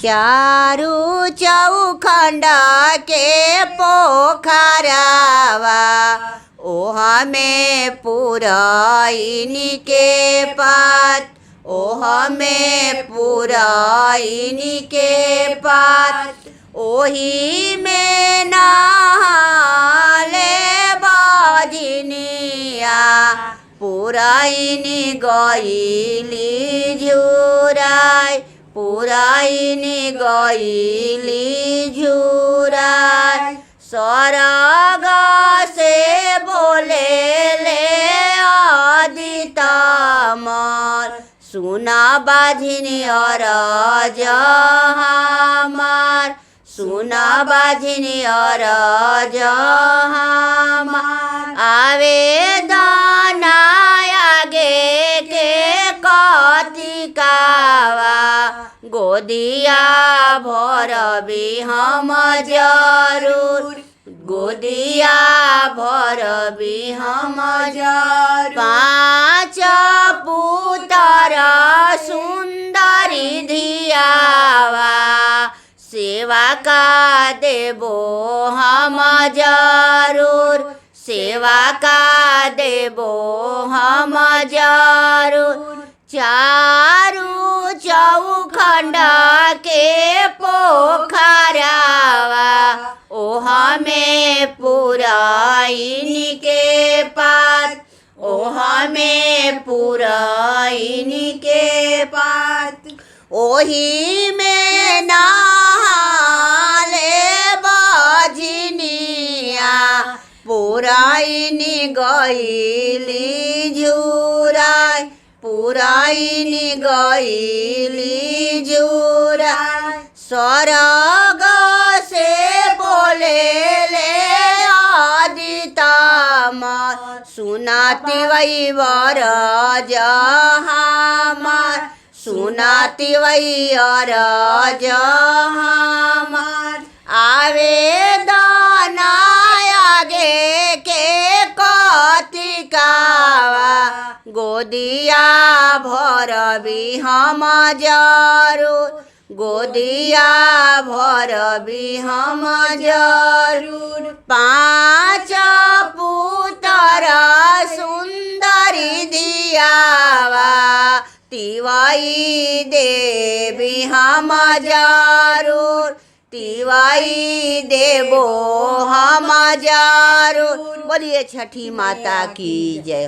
चारू चौखंड के पोखरावा ओह में पुरैनी के पात ओह में पुरैनी के पात ओही में नहाले बजनिया पुरैनी गईली झुराय पुरैनी गईली झुराय सरग से बोले ले आदितमल सुना बाझिनी अरज हमार सुना बाझिनी अरज हमार आवेदन आगे के कतिकावा गोदिया भरबी हम जरूर गोदिया भरबी हम जरूर पाँच पुत्र सुंदरी धियावा सेवा का देबो हम जरूर सेवा का देबो हम जरूर चारू चौखंड के पोखरावा ओह में पुरैनी के पात ओह में पुरैनी के पात ओही में नहाले बजनिया पुरैनी गईली झुराय पुरैनी गईली झुराय सरग से बोले ले आदितमल सुनाती वही वरज हमार सुनाती वही अरज हमार आवेदन आगे के कतिकावा गोदिया भरबी हम जरूर गोदिया भरबी हम जरूर पाँच पुत्र सुंदरी धियावा तिवाई देवी हम जरूर तिवाई देबो हम जरूर। बोलिए छठी माता की जय।